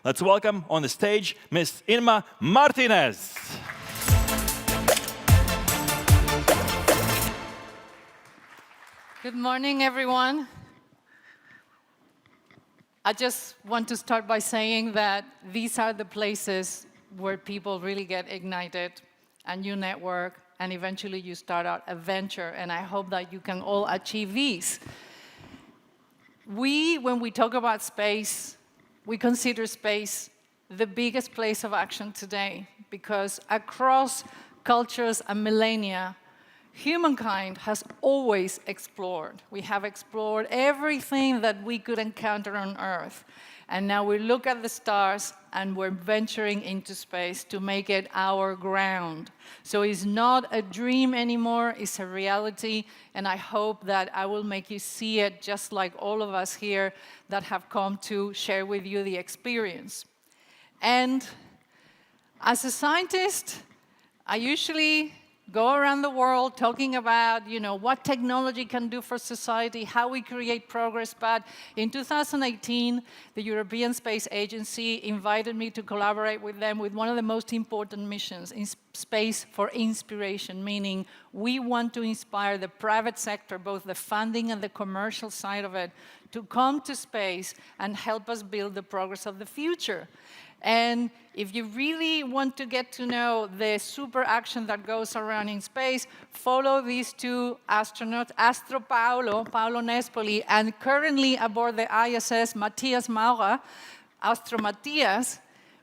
Let's welcome on the stage Ms. Inma Martinez. Good morning, everyone. I just want to start by saying that these are the places where people really get ignited and you network and eventually you start out a venture, and I hope that you can all achieve these. When we talk about space, we consider space the biggest place of action today because across cultures and millennia, humankind has always explored. We have explored everything that we could encounter on Earth. And now we look at the stars and we're venturing into space to make it our ground. So it's not a dream anymore, it's a reality. And I hope that I will make you see it just like all of us here that have come to share with you the experience. And as a scientist, I usually go around the world talking about, what technology can do for society, how we create progress. But in 2018, the European Space Agency invited me to collaborate with them with one of the most important missions in space for inspiration, meaning we want to inspire the private sector, both the funding and the commercial side of it, to come to space and help us build the progress of the future. And if you really want to get to know the super action that goes around in space, follow these two astronauts, Paolo Nespoli, and currently aboard the ISS, Matthias Maurer, Astro Matthias,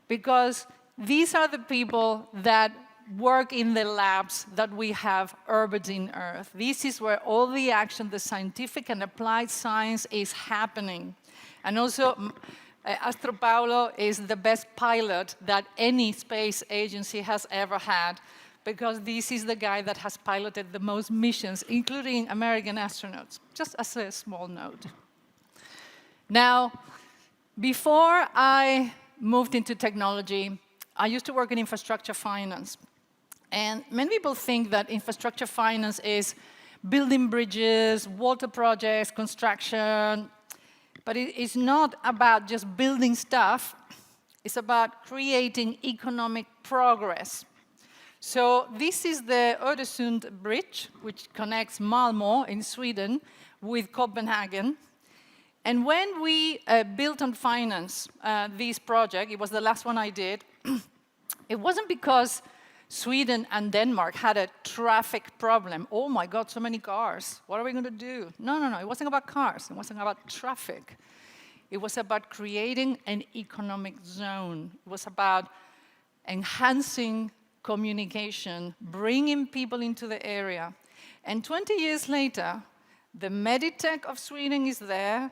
because these are the people that work in the labs that we have orbiting Earth. This is where all the action, the scientific and applied science is happening. And also, Astro Paolo is the best pilot that any space agency has ever had, because this is the guy that has piloted the most missions, including American astronauts, just as a small note. Now, before I moved into technology, I used to work in infrastructure finance. And many people think that infrastructure finance is building bridges, water projects, construction. But it's not about just building stuff. It's about creating economic progress. So this is the Öresund Bridge, which connects Malmö in Sweden with Copenhagen. And when we built and financed this project, it was the last one I did, it wasn't because Sweden and Denmark had a traffic problem. Oh my God, so many cars. What are we going to do? No. It wasn't about cars. It wasn't about traffic. It was about creating an economic zone. It was about enhancing communication, bringing people into the area. And 20 years later, the Meditech of Sweden is there.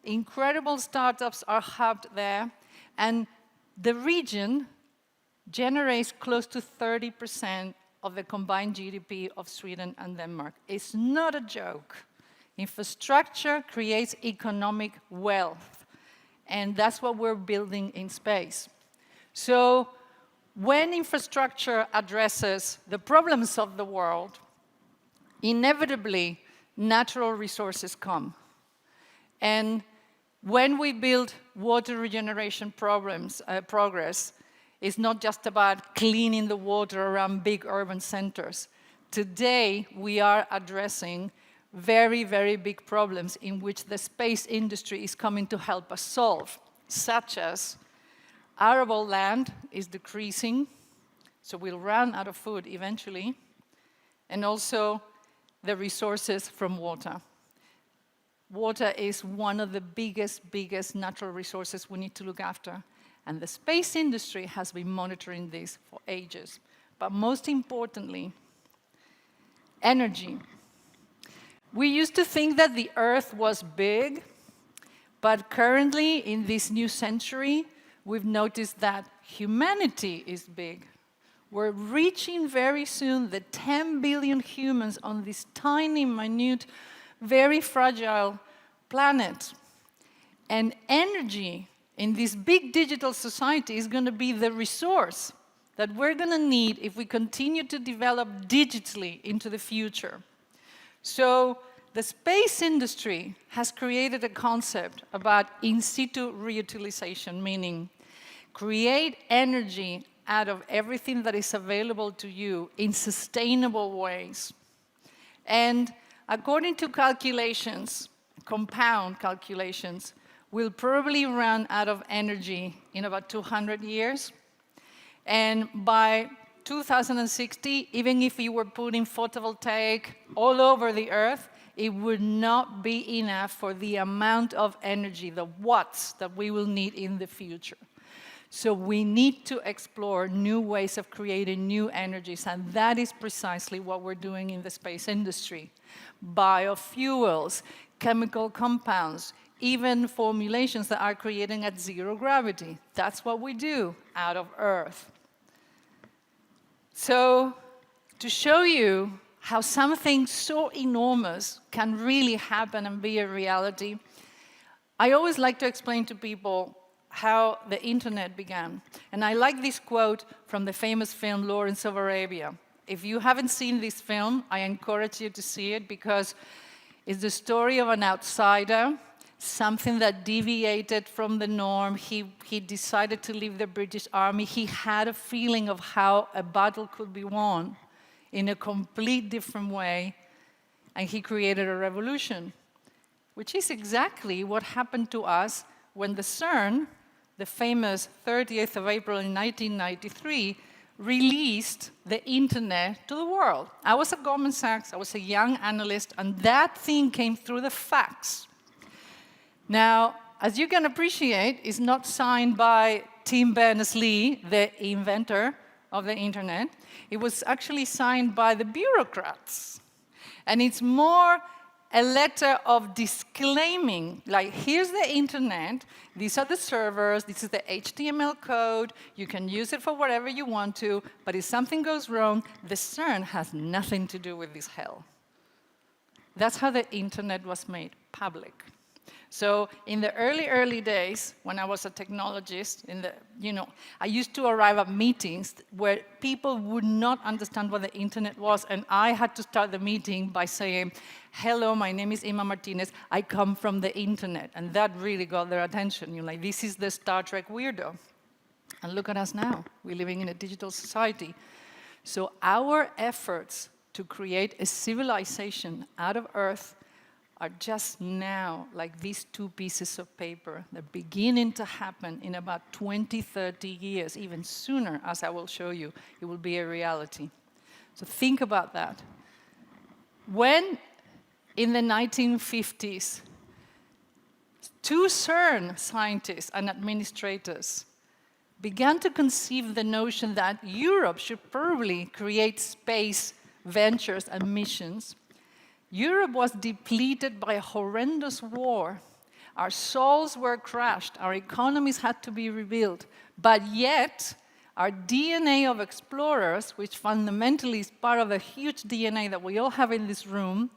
Incredible startups are hubbed there. And the region generates close to 30% of the combined GDP of Sweden and Denmark. It's not a joke. Infrastructure creates economic wealth, and that's what we're building in space. So when infrastructure addresses the problems of the world, inevitably natural resources come. And when we build water regeneration progress, it's not just about cleaning the water around big urban centers. Today, we are addressing very, very big problems in which the space industry is coming to help us solve, such as arable land is decreasing, so we'll run out of food eventually, and also the resources from water. Water is one of the biggest natural resources we need to look after. And the space industry has been monitoring this for ages. But most importantly, energy. We used to think that the Earth was big, but currently in this new century, we've noticed that humanity is big. We're reaching very soon the 10 billion humans on this tiny, minute, very fragile planet. And energy in this big digital society is going to be the resource that we're going to need if we continue to develop digitally into the future. So the space industry has created a concept about in situ reutilization, meaning create energy out of everything that is available to you in sustainable ways. And according to calculations, compound calculations, we'll probably run out of energy in about 200 years. And by 2060, even if you were putting photovoltaic all over the Earth, it would not be enough for the amount of energy, the watts that we will need in the future. So we need to explore new ways of creating new energies, and that is precisely what we're doing in the space industry. Biofuels, chemical compounds, even formulations that are creating at zero gravity. That's what we do out of Earth. So to show you how something so enormous can really happen and be a reality, I always like to explain to people how the internet began. And I like this quote from the famous film Lawrence of Arabia. If you haven't seen this film, I encourage you to see it because it's the story of an outsider, something that deviated from the norm. He decided to leave the British Army. He had a feeling of how a battle could be won in a complete different way, and he created a revolution, which is exactly what happened to us when the CERN, the famous 30th of April in 1993, released the internet to the world. I was at Goldman Sachs, I was a young analyst, and that thing came through the fax. Now, as you can appreciate, it's not signed by Tim Berners-Lee, the inventor of the internet. It was actually signed by the bureaucrats. And it's more a letter of disclaiming, like, here's the internet, these are the servers, this is the HTML code, you can use it for whatever you want to, but if something goes wrong, the CERN has nothing to do with this hell. That's how the internet was made public. So in the early days, when I was a technologist, I used to arrive at meetings where people would not understand what the internet was, and I had to start the meeting by saying, hello, my name is Inma Martinez, I come from the internet. And that really got their attention. You're like, this is the Star Trek weirdo. And look at us now. We're living in a digital society. So our efforts to create a civilization out of Earth are just now, like these two pieces of paper, they're beginning to happen in about 20, 30 years, even sooner, as I will show you, it will be a reality. So think about that. When, in the 1950s, two CERN scientists and administrators began to conceive the notion that Europe should probably create space ventures and missions, Europe was depleted by a horrendous war. Our souls were crushed. Our economies had to be rebuilt. But yet, our DNA of explorers, which fundamentally is part of a huge DNA that we all have in this room,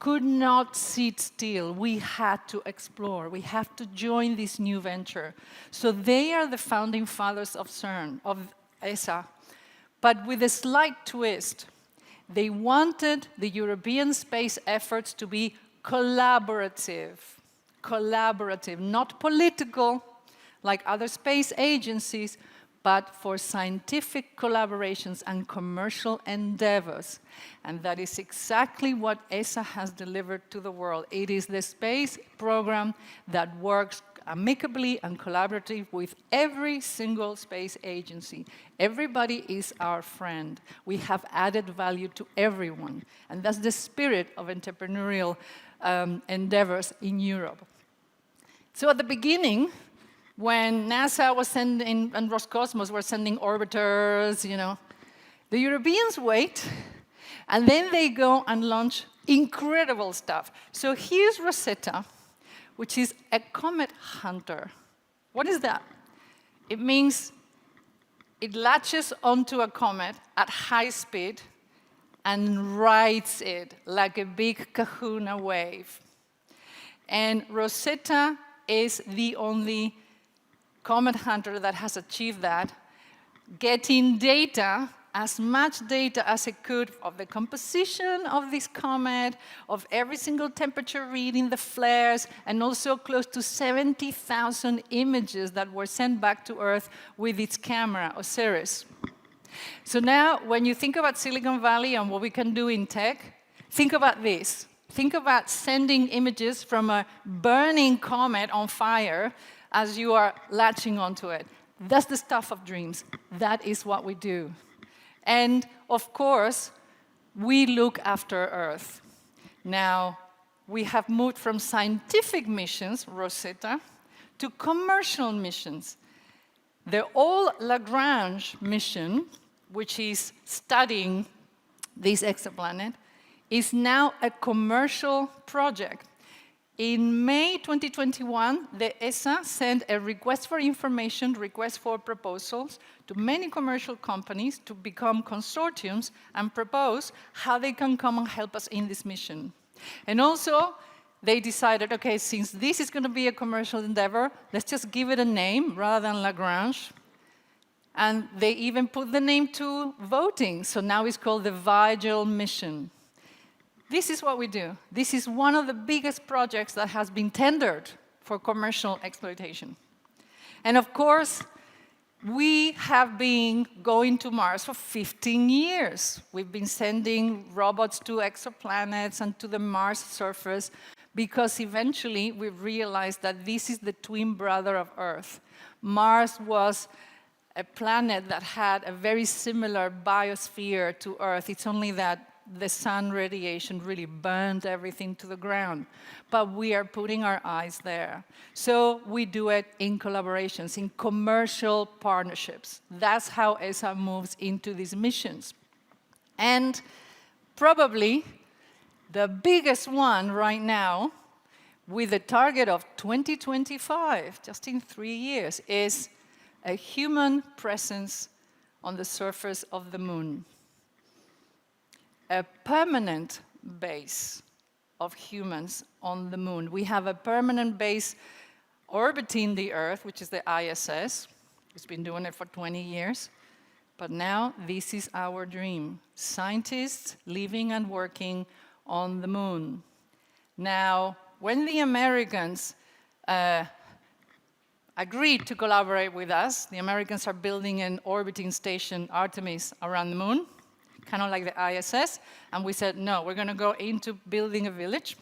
could not sit still. We had to explore. We have to join this new venture. So they are the founding fathers of CERN, of ESA, but with a slight twist. They wanted the European space efforts to be collaborative, not political, like other space agencies, but for scientific collaborations and commercial endeavors. And that is exactly what ESA has delivered to the world. It is the space program that works amicably and collaboratively with every single space agency. Everybody is our friend. We have added value to everyone. And that's the spirit of entrepreneurial endeavors in Europe. So at the beginning, when NASA was sending, and Roscosmos were sending orbiters, the Europeans wait, and then they go and launch incredible stuff. So here's Rosetta, which is a comet hunter. What is that? It means it latches onto a comet at high speed and rides it like a big kahuna wave. And Rosetta is the only comet hunter that has achieved that, getting data as much data as it could of the composition of this comet, of every single temperature reading, the flares, and also close to 70,000 images that were sent back to Earth with its camera, OSIRIS. So now, when you think about Silicon Valley and what we can do in tech, think about this. Think about sending images from a burning comet on fire as you are latching onto it. That's the stuff of dreams. That is what we do. And of course, we look after Earth. Now, we have moved from scientific missions, Rosetta, to commercial missions. The All-Lagrange mission, which is studying this exoplanet, is now a commercial project. In May 2021, the ESA sent a request for information, request for proposals to many commercial companies to become consortiums and propose how they can come and help us in this mission. And also, they decided, okay, since this is going to be a commercial endeavor, let's just give it a name rather than Lagrange. And they even put the name to voting. So now it's called the Vigil mission. This is what we do. This is one of the biggest projects that has been tendered for commercial exploitation. And of course, we have been going to Mars for 15 years. We've been sending robots to exoplanets and to the Mars surface because eventually we realized that this is the twin brother of Earth. Mars was a planet that had a very similar biosphere to Earth. It's only that the sun radiation really burned everything to the ground. But we are putting our eyes there. So we do it in collaborations, in commercial partnerships. That's how ESA moves into these missions. And probably the biggest one right now, with a target of 2025, just in 3 years, is a human presence on the surface of the moon. A permanent base of humans on the moon. We have a permanent base orbiting the Earth, which is the ISS. It's been doing it for 20 years. But now this is our dream. Scientists living and working on the moon. Now, when the Americans agreed to collaborate with us, the Americans are building an orbiting station, Artemis, around the moon, kind of like the ISS, and we said, no, we're going to go into building a village.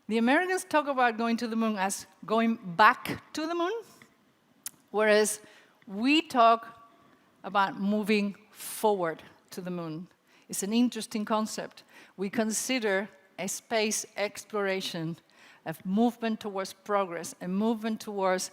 The Americans talk about going to the moon as going back to the moon, whereas we talk about moving forward to the moon. It's an interesting concept. We consider a space exploration, a movement towards progress, a movement towards,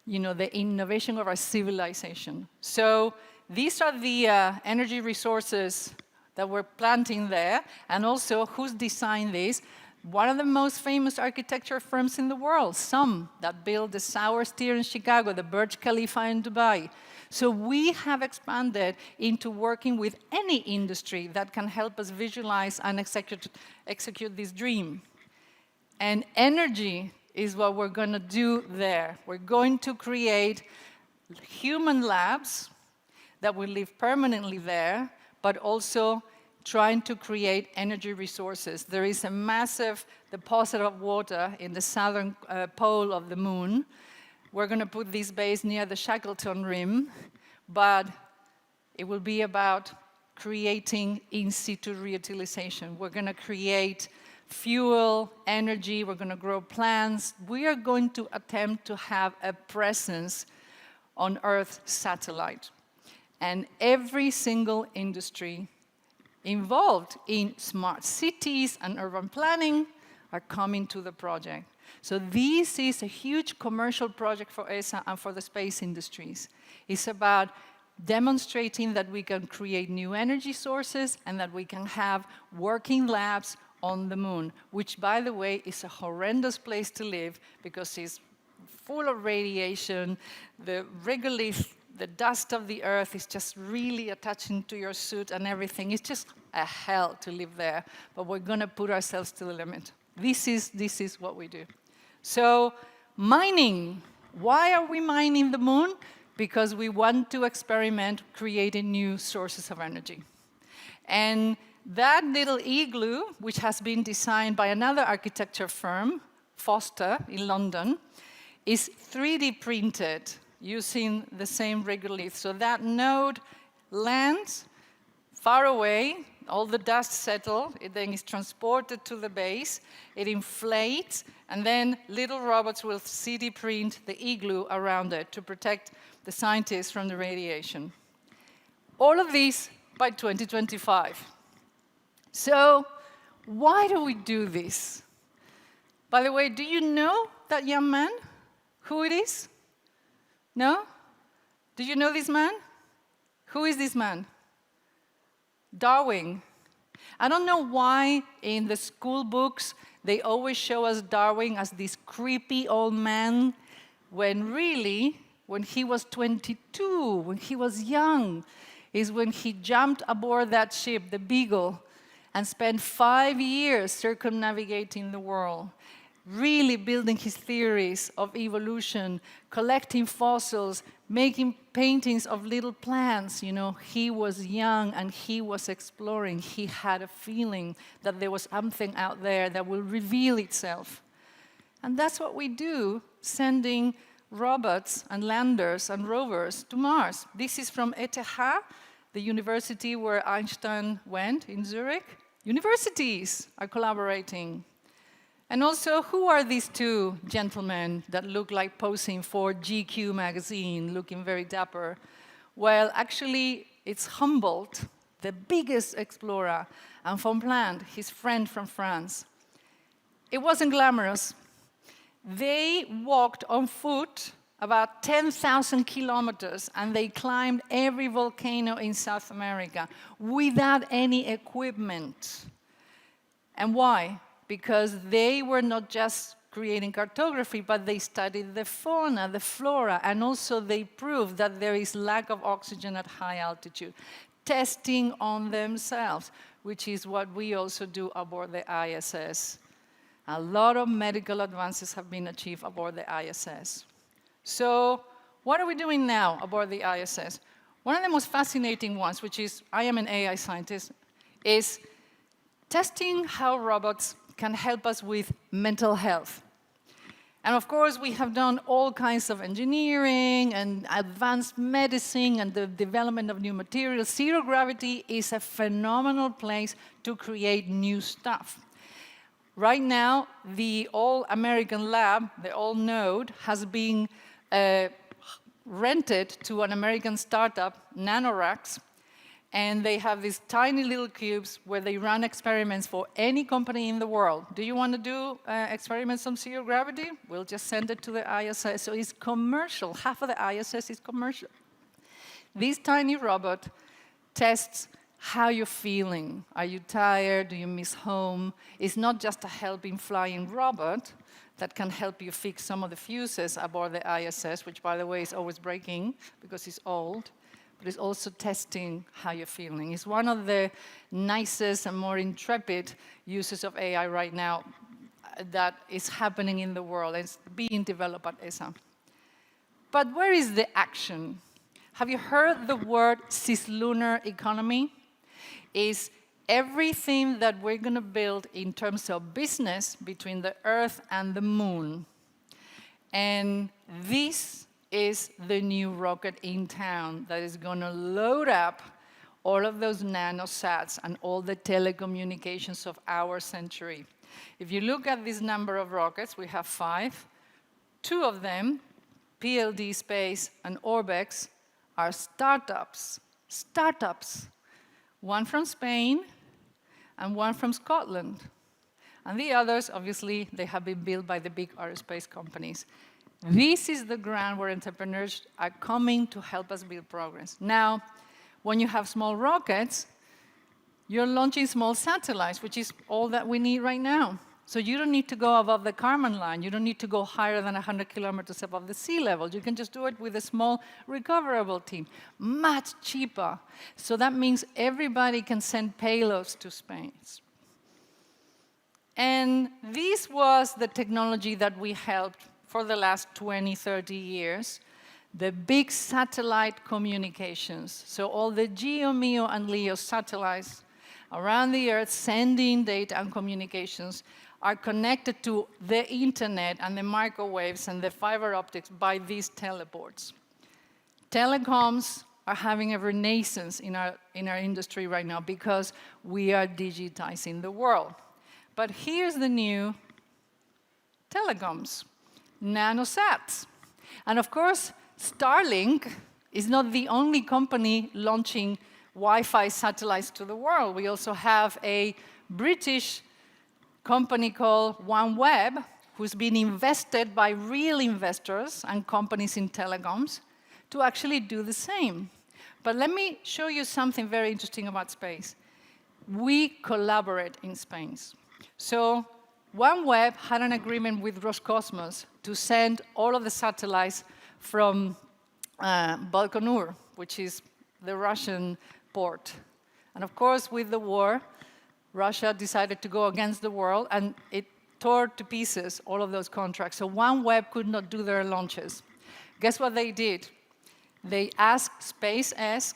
the innovation of our civilization. So these are the energy resources that we're planting there, and also who's designed this. One of the most famous architecture firms in the world, some that build the Tower in Chicago, the Burj Khalifa in Dubai. So we have expanded into working with any industry that can help us visualize and execute this dream. And energy is what we're going to do there. We're going to create human labs that will live permanently there, but also trying to create energy resources. There is a massive deposit of water in the southern pole of the moon. We're going to put this base near the Shackleton Rim, but it will be about creating in situ reutilization. We're going to create fuel, energy, we're going to grow plants. We are going to attempt to have a presence on Earth's satellite. And every single industry involved in smart cities and urban planning are coming to the project. So this is a huge commercial project for ESA and for the space industries. It's about demonstrating that we can create new energy sources and that we can have working labs on the moon, which, by the way, is a horrendous place to live because it's full of radiation. The regolith, the dust of the Earth is just really attaching to your suit and everything. It's just a hell to live there, but we're going to put ourselves to the limit. This is what we do. So mining. Why are we mining the moon? because we want to experiment creating new sources of energy. And that little igloo, which has been designed by another architecture firm, Foster, in London, is 3D printed using the same regolith. So that node lands far away, all the dust settles, it then is transported to the base, it inflates, and then little robots will 3D print the igloo around it to protect the scientists from the radiation. All of this by 2025. So why do we do this? By the way, do you know that young man? Who it is? No? Do you know this man? Who is this man? Darwin. I don't know why in the school books they always show us Darwin as this creepy old man, when really, when he was 22, when he was young, is when he jumped aboard that ship, the Beagle, and spent 5 years circumnavigating the world, really building his theories of evolution, collecting fossils, making paintings of little plants. You know, he was young and he was exploring. He had a feeling that there was something out there that will reveal itself. And that's what we do, sending robots and landers and rovers to Mars. This is from ETH, the university where Einstein went in Zurich. Universities are collaborating. And also, who are these two gentlemen that look like posing for GQ magazine, looking very dapper? Well, actually, it's Humboldt, the biggest explorer, and von Plant, his friend from France. It wasn't glamorous. They walked on foot about 10,000 kilometers, and they climbed every volcano in South America without any equipment. And why? Because they were not just creating cartography, but they studied the fauna, the flora, and also they proved that there is lack of oxygen at high altitude, testing on themselves, which is what we also do aboard the ISS. A lot of medical advances have been achieved aboard the ISS. So what are we doing now aboard the ISS? One of the most fascinating ones, which is, I am an AI scientist, is testing how robots can help us with mental health. And of course, we have done all kinds of engineering and advanced medicine and the development of new materials. Zero gravity is a phenomenal place to create new stuff. Right now, the all-American lab, the all-node, has been rented to an American startup, Nanoracks, and they have these tiny little cubes where they run experiments for any company in the world. Do you want to do experiments on zero gravity? We'll just send it to the ISS. So it's commercial. Half of the ISS is commercial. This tiny robot tests how you're feeling. Are you tired? Do you miss home? It's not just a helping flying robot that can help you fix some of the fuses aboard the ISS, which, by the way, is always breaking because it's old. But it's also testing how you're feeling. It's one of the nicest and more intrepid uses of AI right now that is happening in the world. It's being developed at ESA. But where is the action? Have you heard the word Lunar Economy? Is everything that we're going to build in terms of business between the Earth and the Moon. And this is the new rocket in town that is going to load up all of those nanosats and all the telecommunications of our century. If you look at this number of rockets, we have 5. 2 of them, PLD Space and Orbex, are startups. Startups. One from Spain and one from Scotland. And the others, obviously, they have been built by the big aerospace companies. This is the ground where entrepreneurs are coming to help us build progress. Now, when you have small rockets, you're launching small satellites, which is all that we need right now. So you don't need to go above the Kármán line. You don't need to go higher than 100 kilometers above the sea level. You can just do it with a small recoverable team. Much cheaper. So that means everybody can send payloads to space. And this was the technology that we helped for the last 20, 30 years the big satellite communications. So all the GEO, MEO, and LEO satellites around the Earth sending data and communications are connected to the internet and the microwaves and the fiber optics by these teleports. Telecoms are having a renaissance in our industry right now because we are digitizing the world. But here's the new telecoms, nanosats. And of course, Starlink is not the only company launching Wi-Fi satellites to the world. We also have a British company called OneWeb, who's been invested by real investors and companies in telecoms to actually do the same. But let me show you something very interesting about space. We collaborate in space. So OneWeb had an agreement with Roscosmos to send all of the satellites from Baikonur, which is the Russian port. And of course, with the war, Russia decided to go against the world, and it tore to pieces all of those contracts. So OneWeb could not do their launches. Guess what they did? They asked SpaceX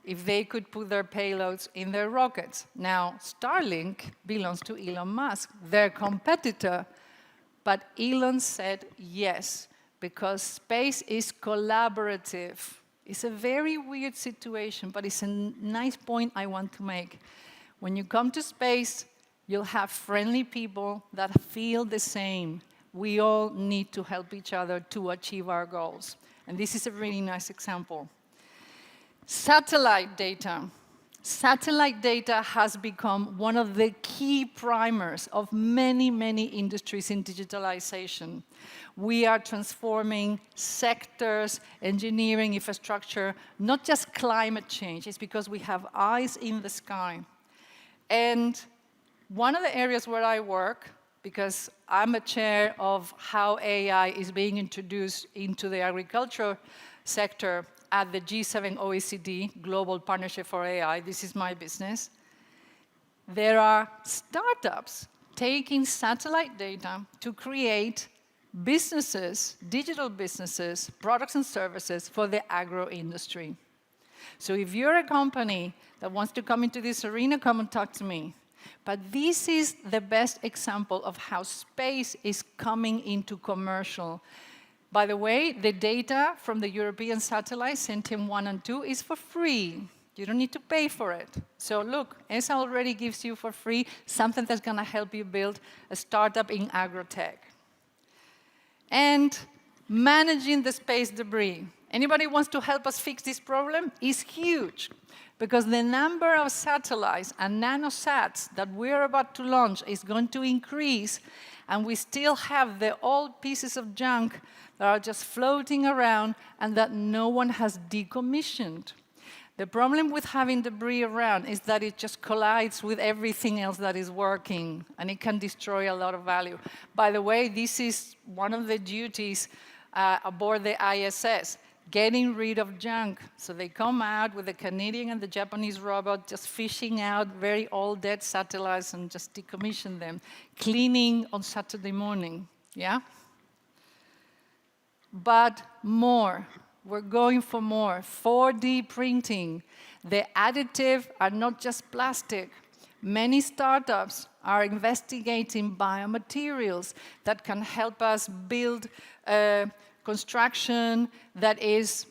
if they could put their payloads in their rockets. Now, Starlink belongs to Elon Musk, their competitor, but Elon said yes, because space is collaborative. It's a very weird situation, but it's a nice point I want to make. When you come to space, you'll have friendly people that feel the same. We all need to help each other to achieve our goals. And this is a really nice example. Satellite data. Satellite data has become one of the key primers of many, many industries in digitalization. We are transforming sectors, engineering, infrastructure, not just climate change. It's because we have eyes in the sky. And one of the areas where I work, because I'm a chair of how AI is being introduced into the agriculture sector at the G7 OECD, Global Partnership for AI, this is my business, there are startups taking satellite data to create businesses, digital businesses, products and services for the agro industry. So if you're a company that wants to come into this arena, come and talk to me. But this is the best example of how space is coming into commercial. By the way, the data from the European satellites, Sentinel-1 and 2, is for free. You don't need to pay for it. So look, ESA already gives you for free something that's going to help you build a startup in agrotech. And managing the space debris. Anybody wants to help us fix this problem? It's huge, because the number of satellites and nanosats that we're about to launch is going to increase, and we still have the old pieces of junk that are just floating around and that no one has decommissioned. The problem with having debris around is that it just collides with everything else that is working, and it can destroy a lot of value. By the way, this is one of the duties aboard the ISS, getting rid of junk. So they come out with the Canadian and the Japanese robot just fishing out very old dead satellites and just decommission them, cleaning on Saturday morning, yeah? But more. We're going for more. 4D printing. The additive are not just plastic. Many startups are investigating biomaterials that can help us build construction that is,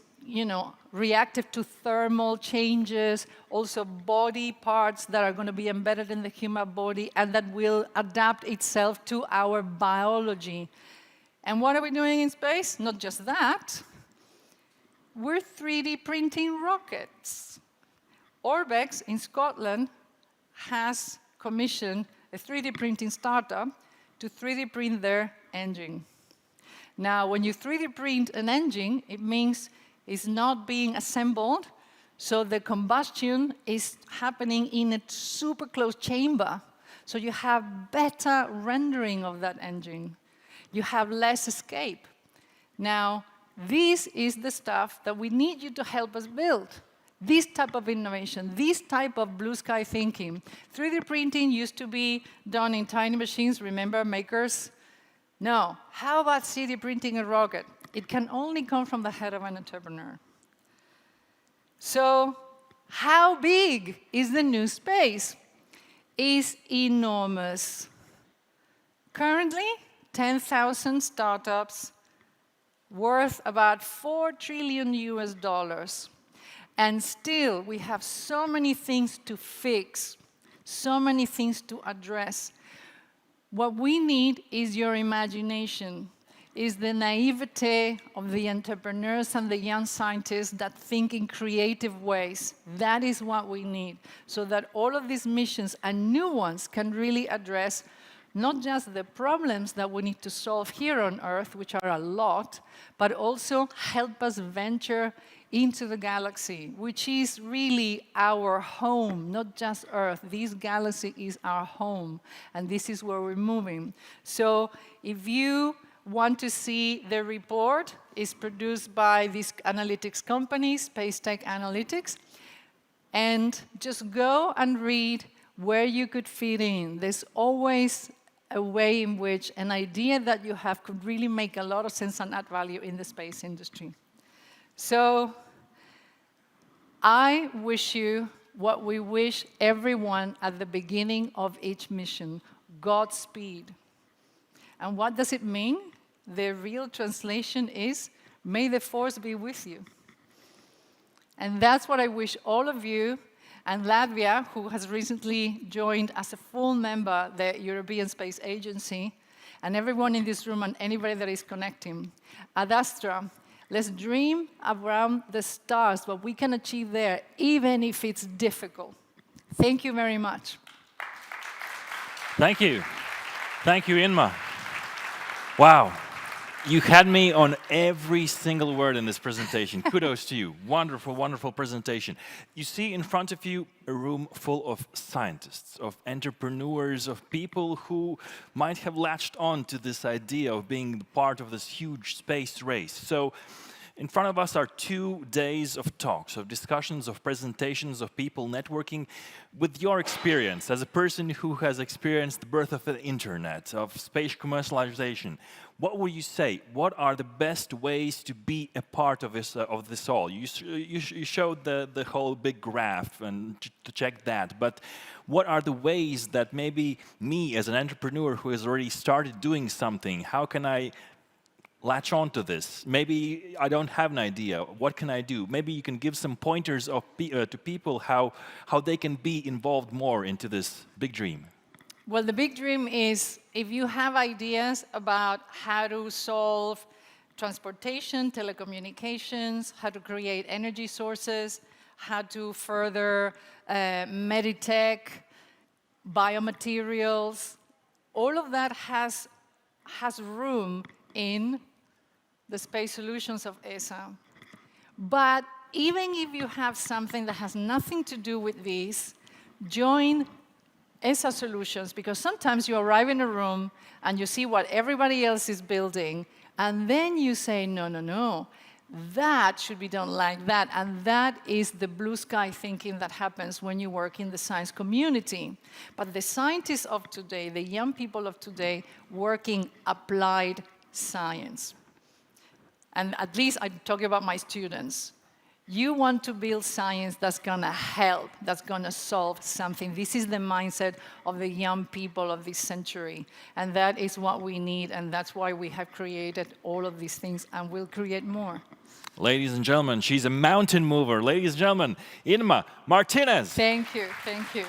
reactive to thermal changes, also body parts that are going to be embedded in the human body and that will adapt itself to our biology. And what are we doing in space? Not just that. We're 3D printing rockets. Orbex in Scotland has commissioned a 3D printing startup to 3D print their engine. Now, when you 3D print an engine, it means it's not being assembled, so the combustion is happening in a super closed chamber. So you have better rendering of that engine. You have less escape. Now, this is the stuff that we need you to help us build. This type of innovation, this type of blue sky thinking. 3D printing used to be done in tiny machines, remember, makers? No. How about 3D printing a rocket? It can only come from the head of an entrepreneur. So how big is the new space? It's enormous. Currently, 10,000 startups worth about $4 trillion US. And still, we have so many things to fix, so many things to address. What we need is your imagination, is the naivete of the entrepreneurs and the young scientists that think in creative ways. That is what we need, so that all of these missions and new ones can really address not just the problems that we need to solve here on Earth, which are a lot, but also help us venture into the galaxy, which is really our home, not just Earth. This galaxy is our home, and this is where we're moving. So if you want to see the report, it's produced by this analytics company, Space Tech Analytics, and just go and read where you could fit in. There's always a way in which an idea that you have could really make a lot of sense and add value in the space industry. So I wish you what we wish everyone at the beginning of each mission, Godspeed. And what does it mean? The real translation is, may the force be with you. And that's what I wish all of you, and Latvia, who has recently joined as a full member the European Space Agency, and everyone in this room and anybody that is connecting. Ad Astra, let's dream around the stars, what we can achieve there, even if it's difficult. Thank you very much. Thank you. Thank you, Inma. Wow. You had me on every single word in this presentation. Kudos to you. Wonderful, wonderful presentation. You see in front of you a room full of scientists, of entrepreneurs, of people who might have latched on to this idea of being part of this huge space race. So in front of us are 2 days of talks, of discussions, of presentations, of people networking. With your experience, as a person who has experienced the birth of the internet, of space commercialization, what would you say? What are the best ways to be a part of this all? You showed the whole big graph and to check that, but what are the ways that maybe me as an entrepreneur who has already started doing something, how can I latch on to this? Maybe I don't have an idea. What can I do? Maybe you can give some pointers to people how they can be involved more into this big dream. Well, the big dream is if you have ideas about how to solve transportation, telecommunications, how to create energy sources, how to further meditech, biomaterials, all of that has room in the space solutions of ESA. But even if you have something that has nothing to do with this, join ESA solutions, because sometimes you arrive in a room and you see what everybody else is building, and then you say, no, no, no, that should be done like that. And that is the blue sky thinking that happens when you work in the science community. But the scientists of today, the young people of today, working applied science. And at least I'm talking about my students. You want to build science that's going to help, that's going to solve something. This is the mindset of the young people of this century. And that is what we need, and that's why we have created all of these things, and we'll create more. Ladies and gentlemen, she's a mountain mover. Ladies and gentlemen, Inma Martinez. Thank you, thank you.